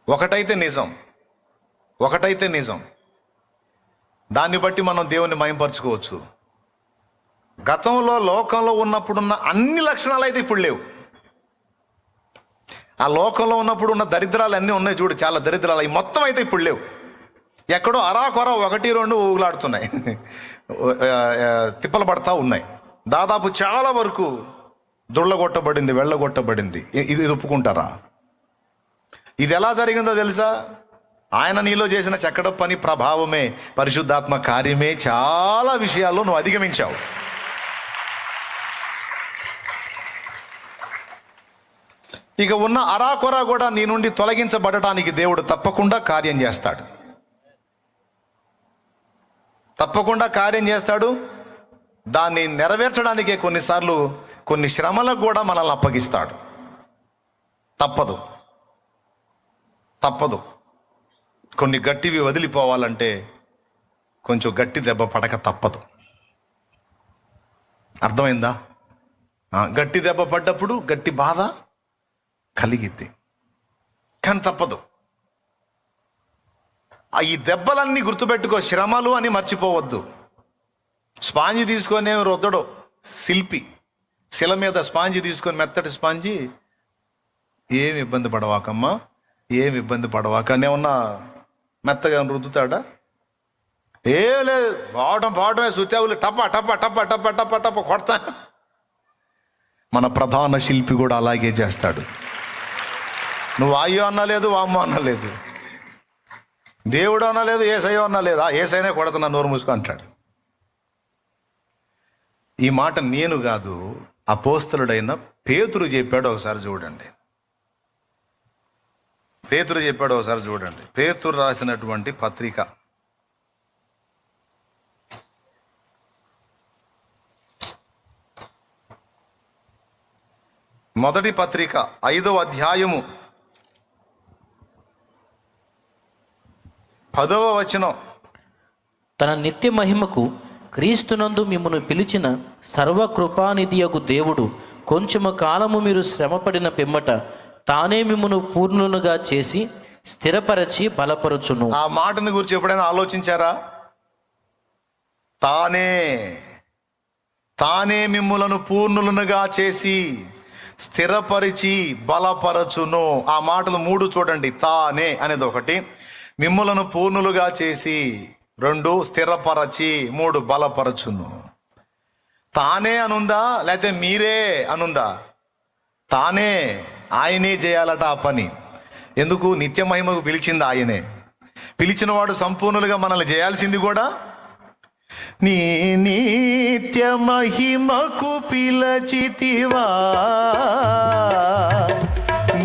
ఒకటైతే నిజం, దాన్ని బట్టి మనం దేవుని మహింపరచుకోవచ్చు. గతంలో లోకంలో ఉన్నప్పుడున్న అన్ని లక్షణాలు అయితే ఇప్పుడు లేవు. ఆ లోకంలో ఉన్నప్పుడు ఉన్న దరిద్రాలు అన్నీ ఉన్నాయి చూడు, చాలా దరిద్రాలు, అవి మొత్తం అయితే ఇప్పుడు లేవు. ఎక్కడో అరాకొర 1-2 ఊగులాడుతున్నాయి, తిప్పలు పడతా ఉన్నాయి. దాదాపు చాలా వరకు దుళ్ళగొట్టబడింది, వెళ్ళగొట్టబడింది. ఇది ఒప్పుకుంటారా? ఇది ఎలా జరిగిందో తెలుసా? ఆయన నీలో చేసిన చక్కడ పని ప్రభావమే, పరిశుద్ధాత్మ కార్యమే. చాలా విషయాల్లో నువ్వు అధిగమించావు. ఇక ఉన్న అరాకొర కూడా నీ నుండి తొలగించబడటానికి దేవుడు తప్పకుండా కార్యం చేస్తాడు. దాన్ని నెరవేర్చడానికే కొన్నిసార్లు కొన్ని శ్రమలకు కూడా మనల్ని అప్పగిస్తాడు. తప్పదు. కొన్ని గట్టివి వదిలిపోవాలంటే కొంచెం గట్టి దెబ్బ పడక తప్పదు. అర్థమైందా? గట్టి దెబ్బ పడ్డప్పుడు గట్టి బాధ కలిగిద్ది, కానీ తప్పదు. ఈ దెబ్బలన్నీ గుర్తుపెట్టుకో, శ్రమలు అని మర్చిపోవద్దు. స్పాంజి తీసుకొని రుద్దడు శిల్పి, శిల మీద స్పాంజి తీసుకొని, మెత్తటి స్పాంజి, ఏమి ఇబ్బంది పడవాకమ్మా, ఏమి ఇబ్బంది పడవాక అని ఏమన్నా మెత్తగా రుద్దుతాడా? ఏం లేదు, పోవటమే సుత్యావులు టప్ప టప్ప టప్ప టప్ప టప్ప టప్ప కొడతా. మన ప్రధాన శిల్పి కూడా అలాగే చేస్తాడు. నువ్వు అయ్యో అనలేదు, వామ్మో అనలేదు, దేవుడు అనలేదు, ఏసయ్యో అనలేదు, ఏసైనే కొడతా నోరు మూసుకో అంటాడు. ఈ మాట నేను కాదు, అపోస్తలుడైన పేతురు చెప్పాడు. ఒకసారి చూడండి. పేతురు రాసినటువంటి పత్రిక మొదటి పత్రిక 5వ అధ్యాయము 10వ వచనం. తన నిత్య మహిమకు క్రీస్తునందు మిమ్మను పిలిచిన సర్వకృపానిధియగు దేవుడు కొంచెము కాలము మీరు శ్రమపడిన పిమ్మట తానే మిమ్మను పూర్ణులుగా చేసి స్థిరపరచి బలపరచును. ఆ మాటను గురించి ఎప్పుడైనా ఆలోచించారా? తానే మిమ్ములను పూర్ణులనుగా చేసి స్థిరపరిచి బలపరచును. ఆ మాటలు 3 చూడండి. తానే అనేది ఒకటి, మిమ్ములను పూర్ణులుగా చేసి 2 స్థిరపరచి 3 బలపరచును. తానే అనుందా లేకపోతే మీరే అనుందా? తానే, ఆయనే చేయాలట ఆ పని. ఎందుకు? నిత్య మహిమకు పిలిచింది ఆయనే. పిలిచిన వాడు సంపూర్ణులుగా మనల్ని చేయాల్సింది కూడా. నీ నిత్య మహిమకు పిలచితివా,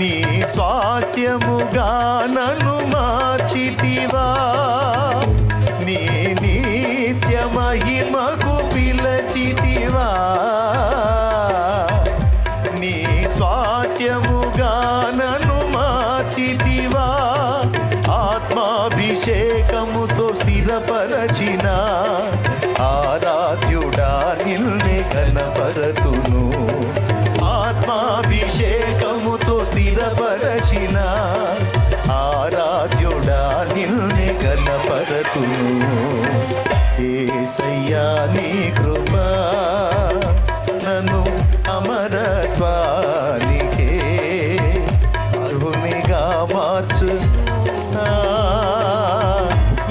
నీ స్వాస్థ్యముగా నన్ను మార్చితివా. నీ నిత్య మహిమకు పిలచితివా, నీ స్వాస్థ్యముగా నన్ను మార్చితివా. ఆత్మాభిషేకముతో స్థిరపరచిన ఆరాధ్యుడా నిన్నే ఘనపరతును. ఆత్మాభిషేకముతో స్థిరపరచిన ఆరాధ్యుడా నిన్నే ఘనపరతును. యేసయ్యా నీ కృపా నన్ను అమరత్వానికే అర్హునిగా మార్చు.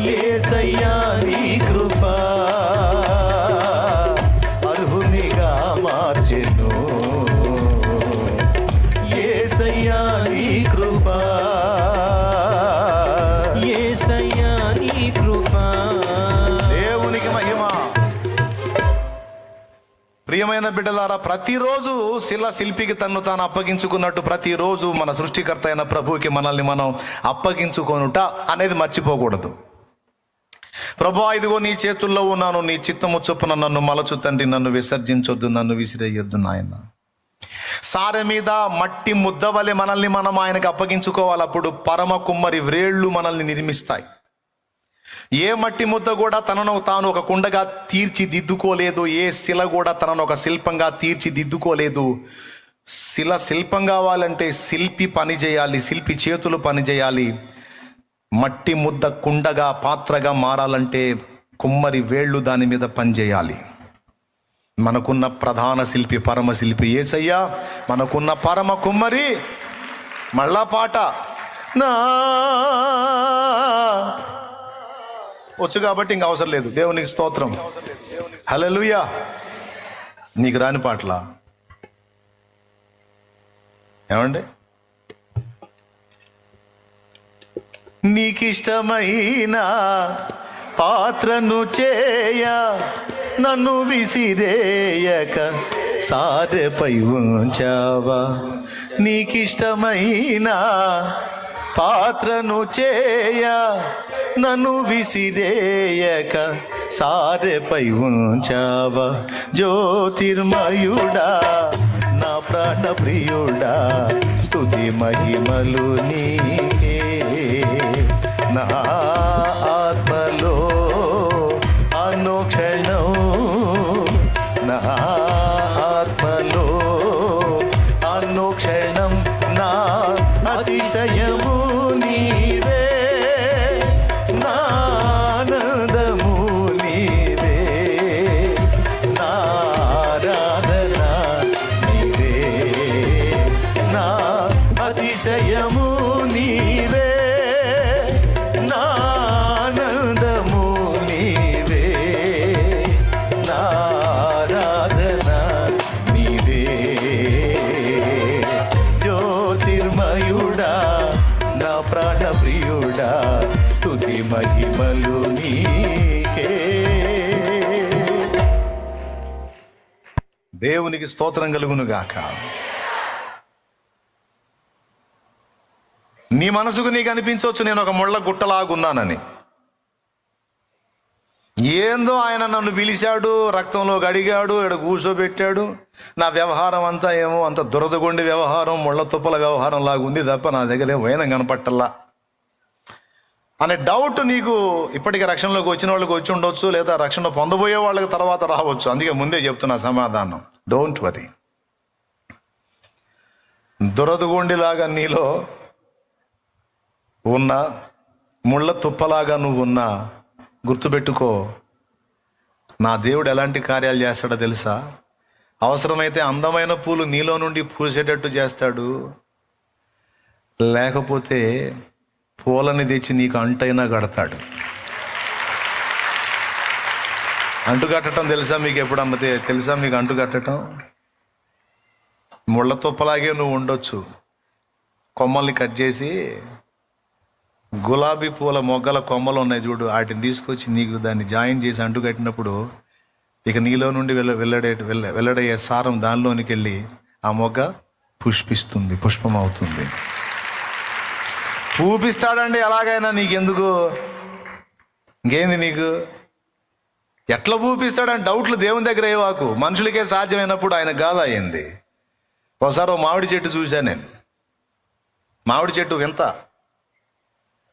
యేసయ్యా నీ కృపా అర్హునిగా మార్చెను. యేసయ్యా నీ కృపా, యేసయ్యా నీ కృపా. దేవునికి మహిమ. ప్రియమైన బిడ్డలారా, ప్రతిరోజు శిల్పికి తన్ను తాను అప్పగించుకున్నట్టు ప్రతిరోజు మన సృష్టికర్త అయిన ప్రభువుకి మనల్ని మనం అప్పగించుకొనుట అనేది మర్చిపోకూడదు. ప్రభువా, ఇదిగో నీ చేతుల్లో ఉన్నాను, నీ చిత్తము చొప్పున నన్ను మలచు తండ్రి, నన్ను విసర్జించొద్దు, నన్ను విసిరేయొద్దు నాయన. సారె మీద మట్టి ముద్ద వలె మనల్ని మనం ఆయనకి అప్పగించుకోవాలి. అప్పుడు పరమ కుమ్మరి వ్రేళ్ళు మనల్ని నిర్మిస్తాయి. ఏ మట్టి ముద్ద కూడా తనను తాను ఒక కుండగా తీర్చిదిద్దుకోలేదు. ఏ శిల కూడా తనను ఒక శిల్పంగా తీర్చిదిద్దుకోలేదు. శిల్పం కావాలంటే శిల్పి పని చేయాలి, శిల్పి చేతులు పని చేయాలి. మట్టి ముద్ద కుండగా పాత్రగా మారాలంటే కుమ్మరి వేళ్ళు దాని మీద పనిచేయాలి. మనకున్న ప్రధాన శిల్పి పరమ శిల్పి యేసయ్యా, మనకున్న పరమ కుమ్మరి. మళ్ళా పాట నా వచ్చు కాబట్టి ఇంక అవసరం లేదు. దేవునికి స్తోత్రం, హల్లెలూయా. నీకు రాని పాటలా ఏమండి? నీకిష్టమైన పాత్రను చేయ నన్ను విసిరేయక సారెపై ఉంచావా. నీకిష్టమైన పాత్రను చేయ నన్ను విసిరేయక సారెపై ఉంచావా. జ్యోతిర్మయుడా నా ప్రాణ ప్రియుడా, స్తుతి మహిమలు నీకే. నా ఆత్మలో అనుక్షణం, నా ఆత్మలో అనుక్షణం నా అతిశయము నీవే, నా ఆనందము నీవే, నా ఆరాధన నీవే, నా అతిశయము నీవే, నా ఆనందము నీవే, నా ఆరాధన నీవే. జ్యోతిర్మయుడా నా ప్రాణ ప్రియుడా, స్తుతి మహిమలు నీకే. దేవునికి స్తోత్రం కలుగును గాక. నీ మనసుకు నీకు అనిపించవచ్చు నేను ఒక ముళ్ళ గుట్టలాగున్నానని. ఏందో ఆయన నన్ను పిలిచాడు, రక్తంలో గడిగాడు, ఇక్కడ కూర్చోబెట్టాడు, నా వ్యవహారం అంతా ఏమో అంత దురదగొండి వ్యవహారం, ముళ్ళ తుప్పల వ్యవహారం లాగా ఉంది తప్ప నా దగ్గర ఏం వైనం కనపట్టల్లా అనే డౌట్ నీకు ఇప్పటికీ రక్షణలోకి వచ్చిన వాళ్ళకి వచ్చి ఉండొచ్చు, లేదా రక్షణ పొందబోయే వాళ్ళకి తర్వాత రావచ్చు. అందుకే ముందే చెప్తున్నా సమాధానం. Don't worry. దురదగొండిలాగా నీలో ఉన్న, ముళ్ళ తుప్పలాగా నువ్వు ఉన్నా, గుర్తుపెట్టుకో, నా దేవుడు ఎలాంటి కార్యాలు చేస్తాడో తెలుసా? అవసరమైతే అందమైన పూలు నీలో నుండి పూసేటట్టు చేస్తాడు, లేకపోతే పూలని తెచ్చి నీకు అంటైనా కడతాడు. అంటు కట్టడం తెలుసా మీకు? ఎప్పుడన్నా తెలుసా మీకు అంటు కట్టడం? ముళ్ళ తుప్పలాగే నువ్వు ఉండొచ్చు, కొమ్మల్ని కట్ చేసి గులాబీ పూల మొగ్గల కొమ్మలు ఉన్నాయి చూడు, వాటిని తీసుకొచ్చి నీకు దాన్ని జాయిన్ చేసి అంటు కట్టినప్పుడు ఇక నీలో నుండి వెల్లడయ్యే సారం దానిలోనికి వెళ్ళి ఆ మొగ్గ పుష్పిస్తుంది, పుష్పం అవుతుంది. పూపిస్తాడండి ఎలాగైనా, నీకెందుకు? ఇంకేంది నీకు? ఎట్లా పూపిస్తాడని డౌట్లు దేవుని దగ్గర ఏవాకు. మనుషులకే సాధ్యమైనప్పుడు ఆయన గాథ అయింది. ఒకసారి ఓ మామిడి చెట్టు చూశాను నేను. మామిడి చెట్టు వింత,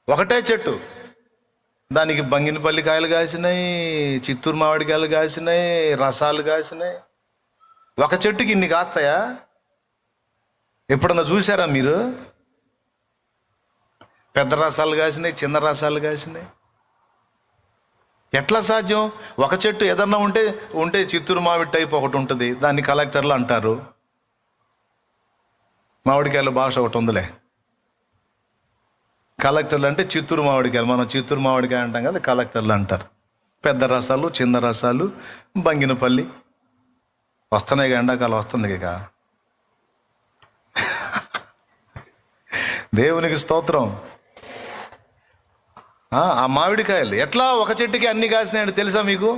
ఒకటే చెట్టు, దానికి బంగినపల్లి కాయలు కాసినాయి, చిత్తూరు మామిడికాయలు కాసినాయి, రసాలు కాసినాయి. ఒక చెట్టుకి ఇన్ని కాస్తాయా? ఎప్పుడన్నా చూసారా మీరు? పెద్ద రసాలు కాసినాయి, చిన్న రసాలు కాసినాయి. ఎట్లా సాధ్యం? ఒక చెట్టు ఏదన్నా ఉంటే చిత్తూరు మామిడి టైప్ ఒకటి ఉంటుంది, దాన్ని కలెక్టర్లు అంటారు. మామిడికాయల భాష ఒకటి ఉందిలే, కలెక్టర్లు అంటే చిత్తూరు మామిడికాయలు. మనం చిత్తూరు మామిడికాయ అంటాం కదా, కలెక్టర్లు అంటారు. పెద్ద రసాలు, చిన్న రసాలు, బంగినపల్లి వస్తున్నాయి. ఎండాకాలం వస్తుంది ఇక. దేవునికి స్తోత్రం. ఆ మామిడికాయలు ఎట్లా ఒక చెట్టుకి అన్ని కాసినాయంటే తెలుసా మీకు?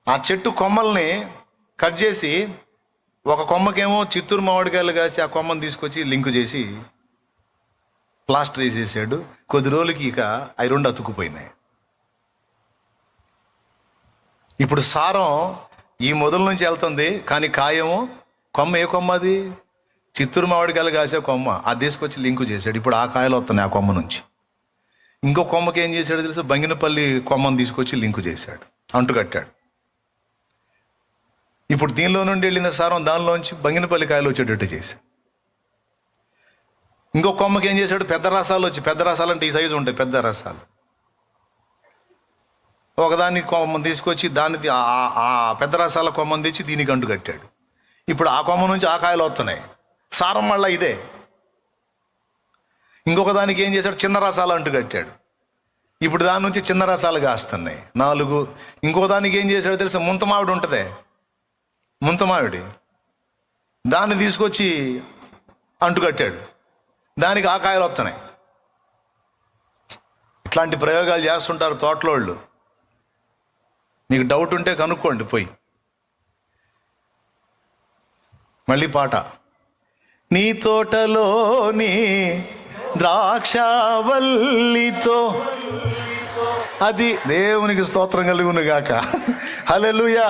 ఆ చెట్టు కొమ్మల్ని కట్ చేసి ఒక కొమ్మకేమో చిత్తూరు మామిడికాయలు కాసి ఆ కొమ్మని తీసుకొచ్చి లింకు చేసి ప్లాస్టర్ వేసేసాడు. కొద్ది రోజులకి ఇక అవి రెండు అతుక్కుపోయినాయి. ఇప్పుడు సారం ఈ మొదల నుంచి వెళ్తుంది, కానీ కాయము కొమ్మ. ఏ కొమ్మ అది? చిత్తూరు మామిడికాయలు కాసే కొమ్మ. అది తీసుకొచ్చి లింకు చేశాడు. ఇప్పుడు ఆ కాయలు వస్తున్నాయి ఆ కొమ్మ నుంచి. ఇంకో కొమ్మకి ఏం చేశాడు తెలుసు? బంగినపల్లి కొమ్మను తీసుకొచ్చి లింకు చేశాడు, అంటు కట్టాడు. ఇప్పుడు దీనిలో నుండి వెళ్ళిన సారం దానిలోంచి బంగినపల్లి కాయలు వచ్చేటట్టు చేసి ఇంకో కొమ్మకి ఏం చేశాడు? పెద్ద రసాలు వచ్చి, పెద్ద రసాలు అంటే ఈ సైజు ఉంటాయి పెద్ద రసాలు, ఒకదాన్ని కొమ్మను తీసుకొచ్చి దాన్ని ఆ పెద్ద రసాల కొమ్మను తెచ్చి దీనికి అంటు కట్టాడు. ఇప్పుడు ఆ కొమ్మ నుంచి ఆ కాయలు వస్తున్నాయి. సారం మళ్ళీ ఇదే. ఇంకొక దానికి ఏం చేశాడు? చిన్న రసాలు అంటు కట్టాడు. ఇప్పుడు దాని నుంచి చిన్న రసాలు కాస్తున్నాయి 4. ఇంకో దానికి ఏం చేశాడు తెలుసా? ముంత మామిడి ఉంటుందే, ముంత మామిడి, దాన్ని తీసుకొచ్చి అంటు కట్టాడు. దానికి ఆ కాయలు వస్తున్నాయి. ఇట్లాంటి ప్రయోగాలు చేస్తుంటారు తోటలోళ్ళు. మీకు డౌట్ ఉంటే కనుక్కోండి పోయి. మళ్ళీ పాట. నీ తోటలోని ద్రాక్షవల్లితో, అది దేవునికి స్తోత్రం కలుగును గాక. హల్లెలూయా.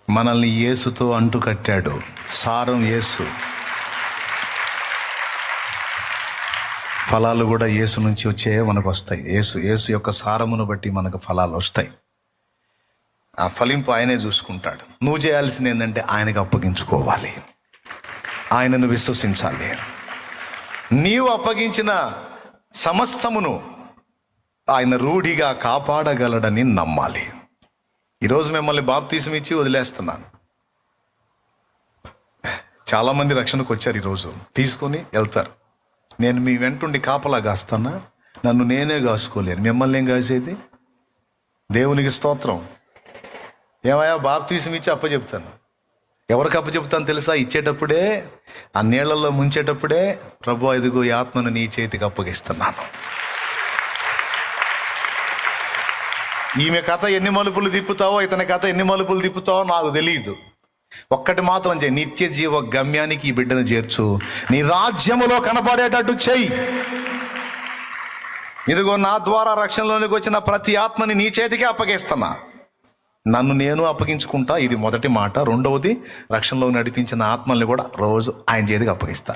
మనల్ని యేసుతో అంటు కట్టాడు. సారం యేసు. ఫలాలు కూడా యేసు నుంచి వచ్చే మనకు వస్తాయి. యేసు యొక్క సారమును బట్టి మనకు ఫలాలు వస్తాయి. ఆ ఫలింపు ఆయనే చూసుకుంటాడు. నువ్వు చేయాల్సింది ఏంటంటే ఆయనకు అప్పగించుకోవాలి, ఆయనను విశ్వసించాలి. నీవు అప్పగించిన సమస్తమును ఆయన రూఢిగా కాపాడగలడని నమ్మాలి. ఈరోజు మిమ్మల్ని బాప్తీసం ఇచ్చి వదిలేస్తున్నాను. చాలామంది రక్షణకు వచ్చారు, ఈరోజు తీసుకొని వెళ్తారు. నేను మీ వెంటుండి కాపలా కాస్తానా? నన్ను నేనే కాసుకోలేను, మిమ్మల్ని ఏం కాసేది? దేవునికి స్తోత్రం. ఏమయ్యా బాప్తీసం ఇచ్చి అప్పచెప్తాను. ఎవరికి అప్పచెప్తాను తెలుసా? ఇచ్చేటప్పుడే, ఆ నీళ్లలో ముంచేటప్పుడే, ప్రభు ఇదిగో ఈ ఆత్మను నీ చేతికి అప్పగిస్తున్నాను. ఈమె కథ ఎన్ని మలుపులు తిప్పుతావో, ఇతని కథ ఎన్ని మలుపులు తిప్పుతావో నాకు తెలియదు. ఒక్కటి మాత్రం చేయి, నిత్య జీవ గమ్యానికి ఈ బిడ్డను చేర్చు, నీ రాజ్యములో కనపడేటట్టు చెయ్యి. ఇదిగో నా ద్వారా రక్షణలోనికి వచ్చిన ప్రతి ఆత్మని నీ చేతికి అప్పగిస్తున్నా. నన్ను నేను అప్పగించుకుంటా, ఇది మొదటి మాట. రెండవది, రక్షణలో నడిపించిన ఆత్మల్ని కూడా రోజు ఆయన చేతికి అప్పగిస్తా.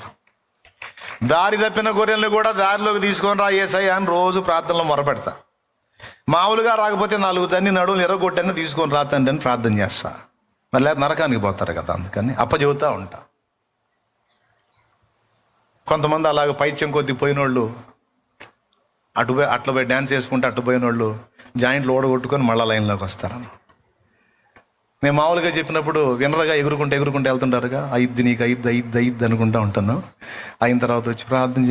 దారి తప్పిన గొర్రెల్ని కూడా దారిలోకి తీసుకొని రా యేసయ్యా అని రోజు ప్రార్థనలో మొరపెడతా. మామూలుగా రాకపోతే 4 తన్ని నడువులు ఎర్రగొట్టని తీసుకొని రా తండ్రి అని ప్రార్థన చేస్తా. మరి లేదా నరకానికి పోతారు కదా, అందుకని అప్పచెబుతా ఉంటా. కొంతమంది అలాగ పైత్యం కొద్ది పోయినోళ్ళు అట్లా పోయి డ్యాన్స్ వేసుకుంటే అటు పోయినోళ్ళు జాయింట్లు ఓడగొట్టుకొని మళ్ళీ లైన్లోకి వస్తారని నేను మామూలుగా చెప్పినప్పుడు వినరగా ఎగురుకుంటే వెళ్తుంటారుగా, అయిద్ది నీకు అయిద్ది అనుకుంటా ఉంటాను. అయిన తర్వాత వచ్చి ప్రార్థన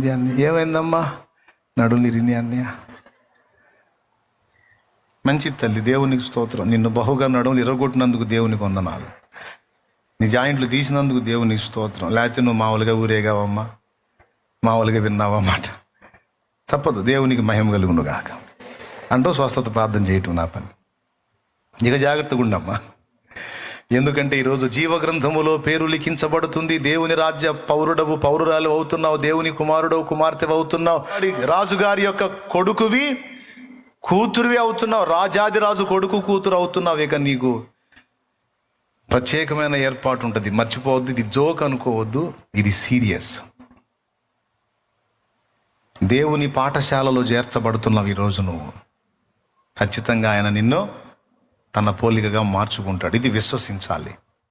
చేయండి ఏమైందమ్మా, నడులు ఇరిని అన్నయ్య. మంచి తల్లి, దేవునికి స్తోత్రం. నిన్ను బహుగా నడుములు ఇరగొట్టినందుకు దేవునికి వందనాలు. నీ జాయింట్లు తీసినందుకు దేవునికి స్తోత్రం. లేకపోతే నువ్వు మామూలుగా ఊరేగావమ్మా, మామూలుగా విన్నావన్నమాట. తప్పదు, దేవునికి మహిమ కలుగును గాక అంటూ స్వస్థత ప్రార్థన చేయటం నా పని. ఇక జాగ్రత్తగా ఉండమ్మా, ఎందుకంటే ఈరోజు జీవగ్రంథములో పేరు లిఖించబడుతుంది. దేవుని రాజ్య పౌరురాలు అవుతున్నావు, దేవుని కుమారుడవు కుమార్తె అవుతున్నావు, రాజుగారి యొక్క కొడుకువి కూతురువి అవుతున్నావు, రాజాదిరాజు కొడుకు కూతురు అవుతున్నావు. ఇక నీకు ప్రత్యేకమైన ఏర్పాటు ఉంటుంది. మర్చిపోవద్దు, ఇది జోక్ అనుకోవద్దు, ఇది సీరియస్. దేవుని పాఠశాలలో చేర్చబడుతున్నావు ఈరోజు. నువ్వు ఖచ్చితంగా ఆయన నిన్ను తన పోలికగా మార్చుకుంటాడు. ఇది విశ్వసించాలి.